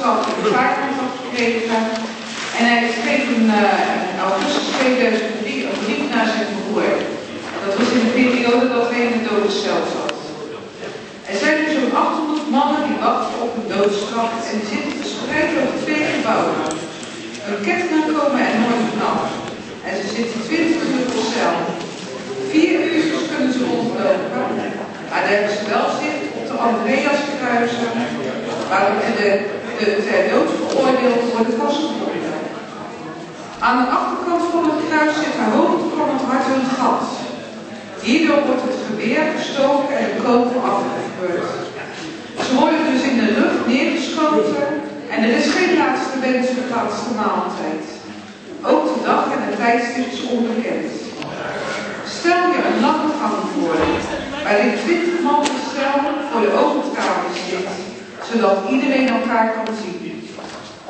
Stad in de vaartdienst had gekregen. En hij schreef in augustus 2003 een brief naar zijn broer. Dat was in de periode dat hij in de dodencel zat. Er zijn nu zo'n 800 mannen die wachten op een doodstraf en die zitten verspreid over 2 gebouwen. Hun kettingen komen er nooit vanaf. En ze zitten 20 uur op cel. 4 uur kunnen ze rondlopen, maar daar hebben ze wel zicht op de Andreaskruisen, waar de ter dood veroordeeld worden vastgebonden. Aan de achterkant van het kruis zit haar hoogte van het hart een gat. Hierdoor wordt het geweer gestoken en de kogel afgevuurd. Ze worden dus in de lucht neergeschoten en er is geen laatste wens of laatste maaltijd. Ook de dag en het tijdstip is onbekend. Stel je een lange gang voor, waarin 20 man in cel voor de overkamer zit, zodat iedereen elkaar kan zien.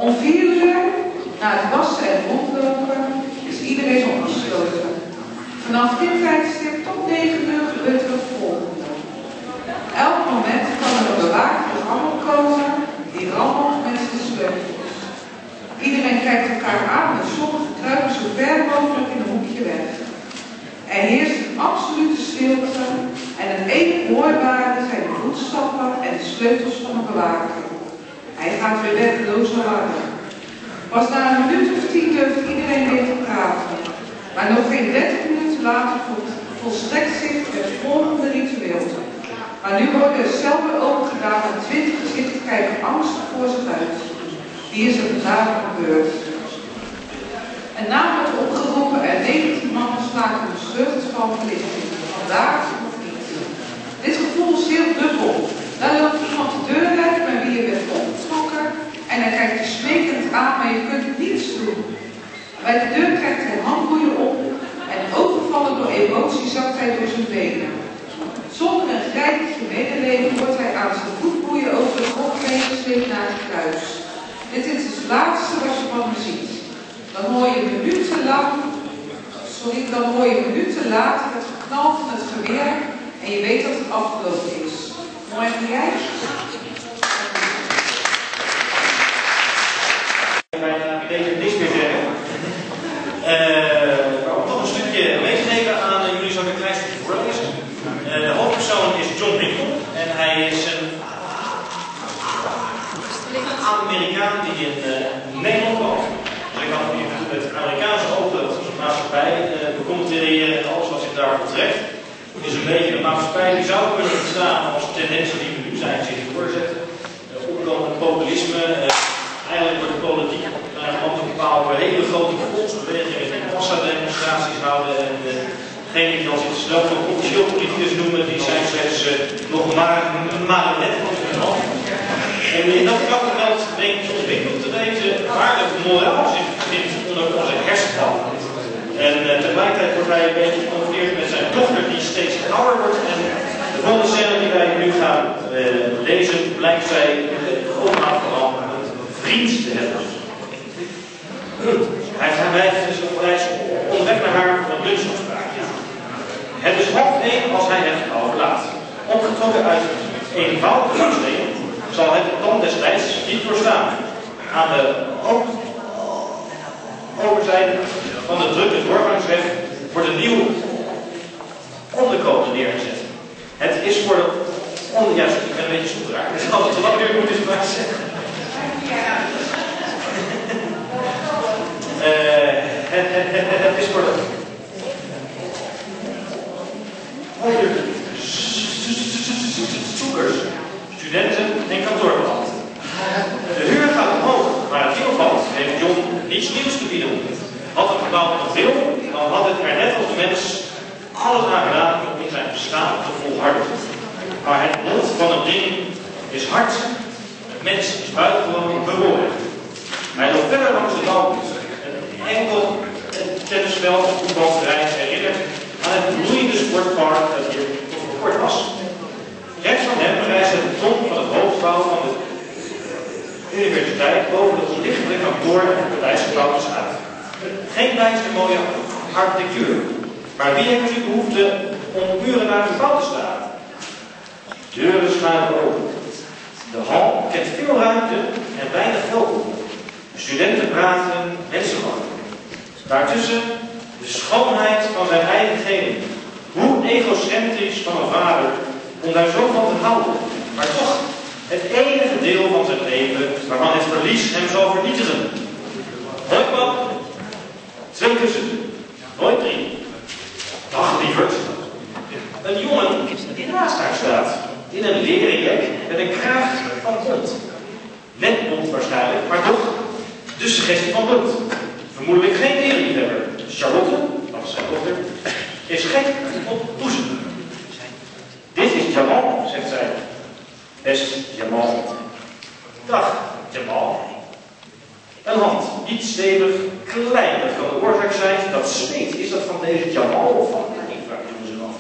Om 4 uur, na het wassen en rondlopen, is iedereen opgesloten. Vanaf dit tijdstip tot 9 uur gebeurt er het volgende. Elk moment kan er een bewaakte rammel komen die rammelt met zijn sleutels. Iedereen kijkt elkaar aan en sommigen kruipen zo ver mogelijk in een hoekje weg. Er heerst een absolute stilte en het enige hoorbare zijn de voetstappen en de sleutels van een bewaker. Hij gaat weer werkloos alarm. Pas na een minuut of 10 durft iedereen weer te praten. Maar nog geen 30 minuten later volstrekt zich het volgende ritueel. Maar nu worden er zelden open gedaan en 20 gezichten kijken angstig voor zich uit. Die is er vandaag gebeurd. En na wordt opgeroepen en 19 mannen slaken de vlucht van verlichting. Vandaag of niet. Dit gevoel is heel dubbel. Dan loopt iemand de deur uit bij wie je bent opgetrokken en hij kijkt je smekend aan, maar je kunt niets doen. Bij de deur krijgt hij handboeien op en overvallen door emotie zakt hij door zijn benen. Zonder een grijpje medeleven wordt hij aan zijn voetboeien over de grond heen gesleept naar het kruis. Dit is het laatste wat je van hem ziet. Dan hoor je minuten later het geknal van het geweer en je weet dat het afgelopen is. Mooi en jij? Ik denk niks meer zeggen. Maar om nog een stukje mee te geven aan jullie, zou ik een klein stukje voorlezen. De hoofdpersoon is John Rickle en hij is een Amerikaan die in Nederland woont. Dus ik had met Amerikaanse ogen onze maatschappij becommentariëren en alles wat zich daarvoor trekt. Het is een beetje een maatschappij die zou kunnen ontstaan als tendensen die we nu zijn zich doorzetten. Opkomend populisme, eigenlijk wordt de politiek bepaald door hele grote volksbewegingen die massademonstraties houden. En degenen die dan zichzelf nog officieel politicus noemen, die zijn slechts nog een marionet van hun hand. En in dat krachtenveld denkt ons winkeld te weten waar de moraal zich bevindt onder onze hersenpan. En tegelijkertijd wordt hij een beetje geconfronteerd met zijn dochter die steeds ouder wordt. En de volgende scène die wij nu gaan lezen, blijkt zij overal vooral een vriend te hebben. Hij is onderweg naar haar voor een lunchafspraak. Het is 12:30 als hij het gebouw verlaat. Opgetrokken uit een eenvoudige gangsteen zal het dan destijds niet doorstaan. Aan de overzijde van de drukke doorgangsweg wordt een nieuw onderkomen neergezet. Het is voor de juist, ik ben een beetje zoet geraakt. Het is altijd te lang weer moet ik maar zeggen. Het is voor de zoekers, studenten en kantoorbelanten. De huur gaat omhoog, maar het nieuwpand heeft John niets nieuws te bieden. Had het gebouw nog veel, dan had het er net als de mens alles aan gedaan om in zijn bestaan te volharden. Maar het lot van een ding is hard, het mens is buitengewoon bewogen. Hij loopt verder langs de bouw. Een enkel tennisveld of voetbalterrein herinnert aan het bloeiende sportpark dat hier voor kort was. Rechts van hem rijst het beton van het hoofdgebouw van de universiteit boven het liggende kantoor en het bedrijfsgebouw uit. Geen bijster mooie architectuur, maar wie heeft nu behoefte om uren naar het gebouw te staan? Deuren schuiven open. De hal kent veel ruimte en weinig welkom. Studenten praten, mensen wachten. Daartussen de schoonheid van zijn eigen geven. Hoe egocentrisch van een vader om daar zo van te houden. Maar toch het enige deel van zijn leven waarvan het verlies hem zal vernietigen. Hoi pap. 2 kussen. Nooit 3. Dag lieverd. Een jongen die naast haar staat. In een leren jek met een kraag van bont. Net bont waarschijnlijk, maar toch de suggestie van bont. Vermoedelijk geen dierenliefhebber. Charlotte, of zijn dochter, is gek op poezen. Dit is Jamal, zegt zij. Best Jamal. Dag, Jamal. Een hand, niet stevig, klein. Dat kan de oorzaak zijn. Dat zweet, is dat van deze Jamal of van mij? Vraagt ze af.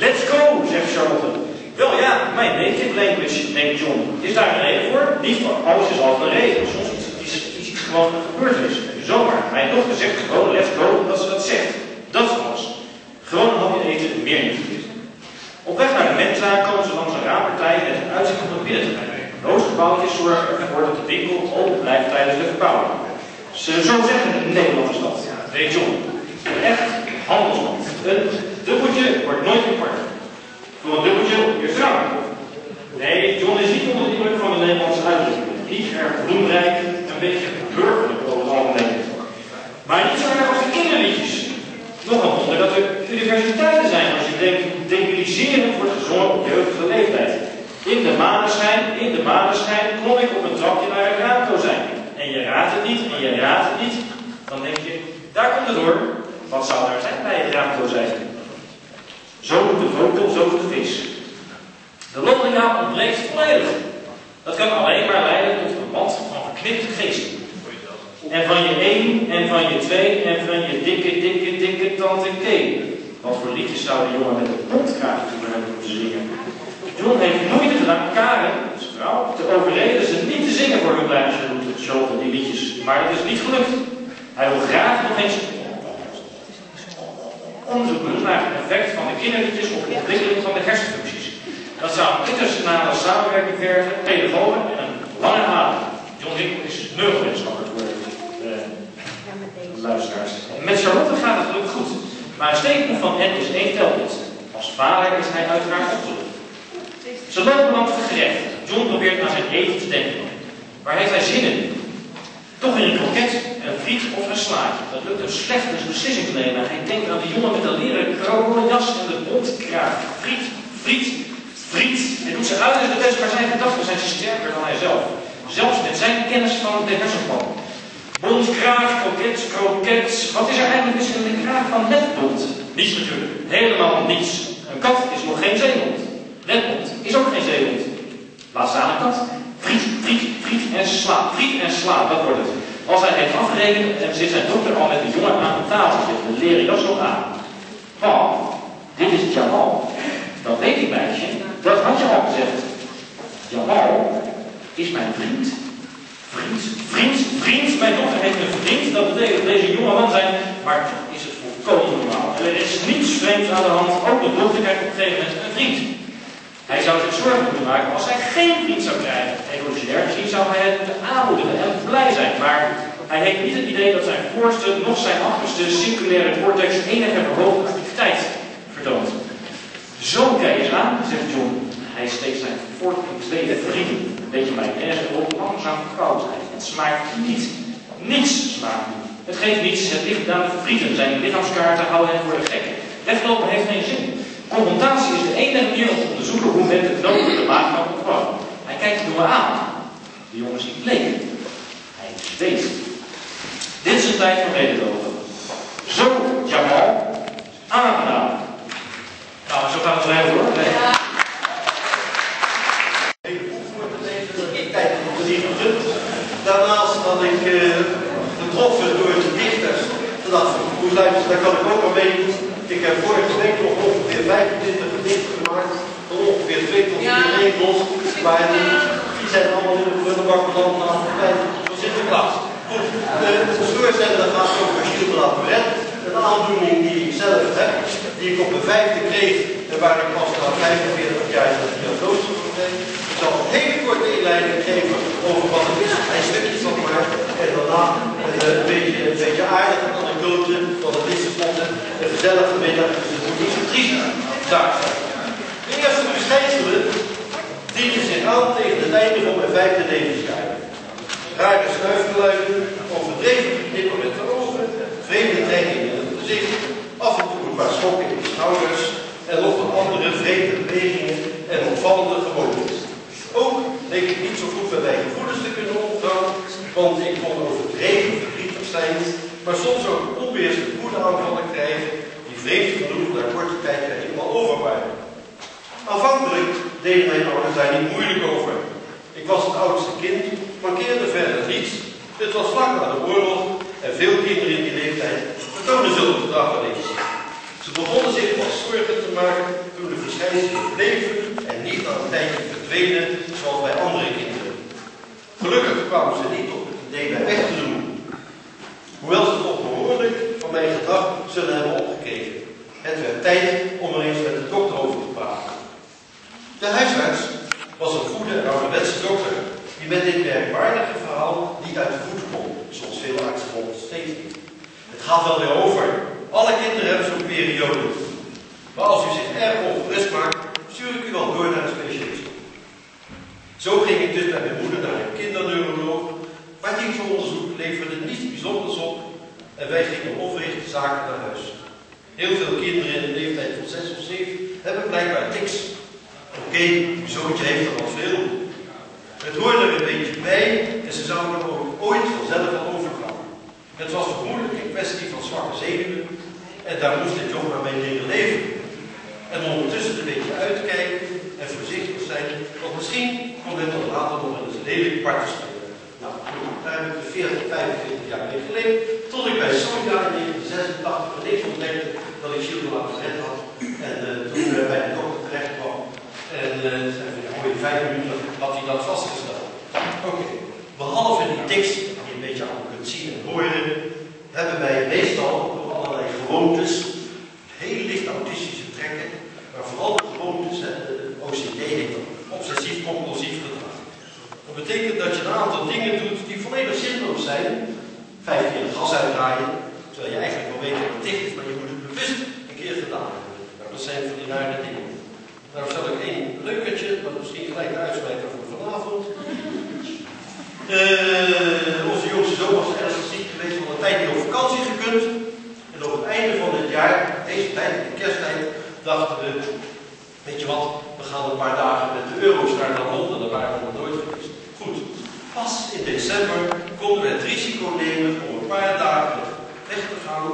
Let's go, zegt Charlotte. Wel ja, mijn native language, neemt John. Is daar een reden voor? Niet voor alles is altijd een reden. Soms is iets gewoon een gebeurtenis. Zomaar. Mijn dochter zegt gewoon let's go, omdat ze dat zegt. Dat is alles. Gewoon een hapje eten, meer niet. Op weg naar de mensa komen ze langs een raampartij met een uitzicht op het binnenterrein. Roosgebouwtjes zorgen ervoor dat de winkel open blijft tijdens de verbouwing. Zo zeggen in de Nederlandse stad. Weet John. Een echt handelsman. Een dubbeltje wordt nooit meer kwart. Voor een dubbeltje weer vrouw. Nee, John is niet onder de indruk van de Nederlandse uitdrukking. Niet erg bloemrijk, een beetje burgerlijk over het algemeen. Maar niet zo erg als de kinderliedjes. Nog een wonder dat er universiteiten zijn als je debiliserend wordt gezongen op jeugdige leeftijd. In de maneschijn klom ik op een trapje naar een raamkozijn. En je raadt het niet, en je raadt het niet. Dan denk je, daar komt het door. Wat zou daar zijn bij het raamkozijn? Zo doet de vogel, zo doet de vis. De logica ontbreekt volledig. Dat kan alleen maar leiden tot een band van verknipte geesten. En van je 1, en van je 2, en van je dikke tante K. Wat voor liedjes zou de jongen met de pontkaart hebben moeten zingen? John heeft moeite gedaan Karen, zijn vrouw, te overreden ze niet te zingen voor hun kleine Charlotte, die liedjes. Maar het is niet gelukt. Hij wil graag nog eens onderzoek doen naar het effect van de kinderliedjes op de ontwikkeling van de hersenfuncties. Dat zou een internationale samenwerking vergen, pedagogen en een lange adem. John Winkel is neurowetenschapper voor de luisteraars. Met Charlotte gaat het gelukkig goed. Maar een steekproef van Ed is 1 telkens. Als vader is hij uiteraard opgelucht. Ze lopen langs het gerecht. John probeert aan zijn eten te denken. Waar heeft hij zin in? Toch weer een kroket, een friet of een slaatje. Dat lukt hem slecht een beslissing te nemen. Hij denkt aan de jongen met de leren krone jas en de bontkraag. Friet. Hij doet zijn uiterste best, maar zijn gedachten zijn sterker dan hij zelf. Zelfs met zijn kennis van de hersenpan. Bontkraag, kroket. Wat is er eigenlijk mis in de kraag van netbont? Niets natuurlijk. Helemaal niets. Een kat is nog geen zeehond. Netbont is ook geen zeehond. Laat staan een kat. Friet en sla, dat wordt het. Als hij heeft afgerekend en zit zijn dochter al met de jongen aan de tafel. De leren jas nog aan. Oh, dit is Jamal. Dat weet ik, meisje. Dat had je al gezegd. Jamal is mijn vriend. Vriend. Mijn dochter heeft een vriend. Dat betekent deze jonge man zijn. Maar is het volkomen normaal. Er is niets vreemds aan de hand. Ook de dochter krijgt op een gegeven moment een vriend. Hij zou zich zorgen moeten maken als hij geen vriend zou krijgen. Evolutionair gezien zou hij het moeten aanmoedigen en blij zijn. Maar hij heeft niet het idee dat zijn voorste, nog zijn achterste circulaire cortex enige verhoogde activiteit vertoont. Zo kijk eens aan, zegt John. Hij steekt zijn vork in 2 frieten. Een beetje mayonaise erop, langzaam koud. Het smaakt niets smaakt niet. Het geeft niets, het ligt aan de frieten. Zijn lichaamskaarten houden hem voor de gek. Weglopen heeft geen zin. Confrontatie is de enige manier om te onderzoeken hoe men het nodige de maag kan ontvallen. Hij kijkt de jongen aan. De jongen is niet bleek. Hij zweet. Dit is een tijd van mededogen. Zo, Jamal. Aangenaam. Nou, zo gaat het blijven hoor. Nee. Daarnaast had ik getroffen door de dichters. Hoe luisteren, daar kan ik ook al mee. Ik heb vorige week nog ongeveer 25 gedichten gemaakt. Van ongeveer 2 tot 4 regels. Maar die zijn allemaal in de prullenbak beland na de tijd van Sinterklaas. Goed, de voorstelling gaat over Gilles de La Tourette. Een aandoening die ik zelf heb. Die ik op de 5e kreeg. En waar ik pas na 45 jaar dat diagnose voor kreeg. Ik zal een hele korte inleiding geven over wat het is. Hij stukjes gezellige middag, dus het moet niet zo triest zaak zijn. De eerste verschijnselen dienen zich aan tegen het einde van mijn 5e levensjaar. Rare snuifgeluiden, overdreven geknippen met de ogen, vreemde trekkingen in het gezicht, af en toe een paar schokken in de schouders en nog wat andere vreemde bewegingen en opvallende gewoontes. Ook leek ik niet zo goed met mijn gevoelens te kunnen omgaan, want ik kon overdreven verdrietig zijn, maar soms ook onbeheerste woedeaanvallen krijgen die vreemd genoeg na korte tijd helemaal over waren. Aanvankelijk deden mijn ouders daar niet moeilijk over. Ik was het oudste kind, mankeerde verder niets. Dit was vlak na de oorlog en veel kinderen in die leeftijd vertoonden zulk gedrag wel eens. Ze begonnen zich pas zorgen te maken toen de verschijnselen bleven en niet na een tijdje verdwenen zoals bij andere kinderen. Gelukkig kwamen ze niet op het idee mij weg te doen. Hoewel ze toch behoorlijk van mijn gedrag zullen hebben opgekeken. Het werd tijd om er eens met de dokter over te praten. De huisarts was een goede en ouderwetse dokter die met dit merkwaardige verhaal niet uit de voet kon, zoals veel artsen nog steeds niet. Het gaat wel weer over. Alle kinderen hebben zo'n periode. Maar als u zich erg ongerust maakt, stuur ik u wel door naar een specialist. Zo ging ik dus met mijn moeder naar een kinderneuroloog, maar die onderzoek leverde niets bijzonders op en wij gingen onverrichte zaken naar huis. Heel veel kinderen in de leeftijd van 6 of 7 hebben blijkbaar tics. Oké, uw zoontje heeft er wel veel. Het hoorde er een beetje bij en ze zouden er ook ooit vanzelf al overgaan. Het was vermoedelijk een kwestie van zwakke zenuwen en daar moest ik ook maar mee leren leven. En ondertussen een beetje uitkijken en voorzichtig zijn, want misschien kon het dan later nog eens een lelijk parten spelen. Nou, daar heb ik de 40, 45 jaar mee geleefd, tot ik bij Sonja in 1986 niks ontdekte dat ik Gilles had. En toen bij de dokter terecht kwam. En in 5 minuten had hij dat vastgesteld. Oké. Behalve die tics, die je een beetje allemaal kunt zien en horen, hebben wij meestal door allerlei gewoontes, heel licht autistische trekken, maar vooral de gewoontes, OCD heet dat, obsessief-compulsief gedrag. Dat betekent dat je een aantal dingen doet die volledig zinloos zijn. 5 keer het gas uitdraaien, terwijl je eigenlijk wel weet dat het dicht is, maar je moet het bewust een keer gedaan hebben. Nou, dat zijn van die rare dingen. Nou zal ik één leukertje, wat misschien gelijk de uitsmijter voor vanavond. Onze jongste zoon was ernstig ziek geweest, van een tijd niet op vakantie gekund. En op het einde van het jaar, deze tijd, de kersttijd, dachten we, weet je wat, we gaan een paar dagen met de Eurostar naar Londen, daar waren we nog nooit geweest. Goed, pas in december konden we het risico nemen om een paar dagen weg te gaan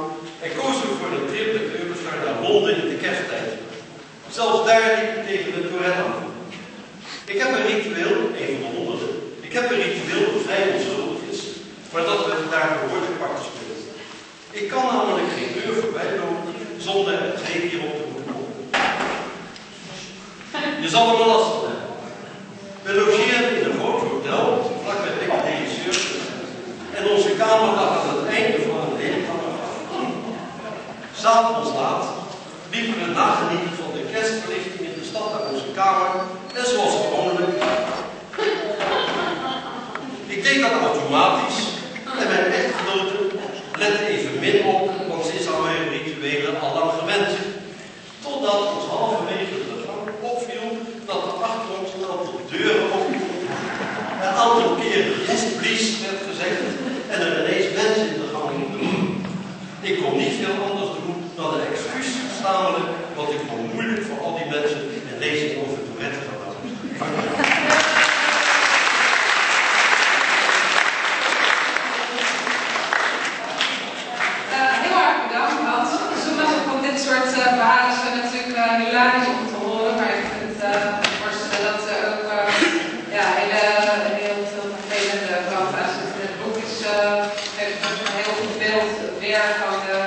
en kozen we voor een trip met de Eurostar naar Londen in de kersttijd. Zelfs daar liep ik tegen de Tourette aan. Ik heb een ritueel, een van de honderden, ik heb een ritueel dat vrij onschuldig is, maar dat we daar behoorlijk parten spelen. Ik kan namelijk geen deur voorbij lopen zonder er 2 keer op te moeten komen. Je zal er wel last van hebben. We logeerden in een groot hotel, vlakbij de regisseur, en onze kamer lag aan het einde van een hele lange gang. 'S'avonds laat liepen we nagenieten van de kerstverlichting in de stad naar onze kamer en zoals gewoonlijk. Ik deed dat automatisch en mijn echtgenote lette even min op, want ze is aan mijn rituelen al lang gewend. Totdat ons halverwege de gang opviel dat er achter ons een aantal deuren opgingen. Een aantal keren yes please werd gezegd en er ineens mensen in de gang liepen. Ik kon niet veel anders doen dan een excuus stamelen, want ik vond moeilijk voor al die mensen een lezing over Tourette te houden. Heel erg bedankt, Hans. Sommige van dit soort verhalen zijn natuurlijk hilarisch om te horen, maar ik vind me voorstellen dat er ook heel veel vervelende kant aan zitten. Het boek is, geeft een heel goed beeld weer van de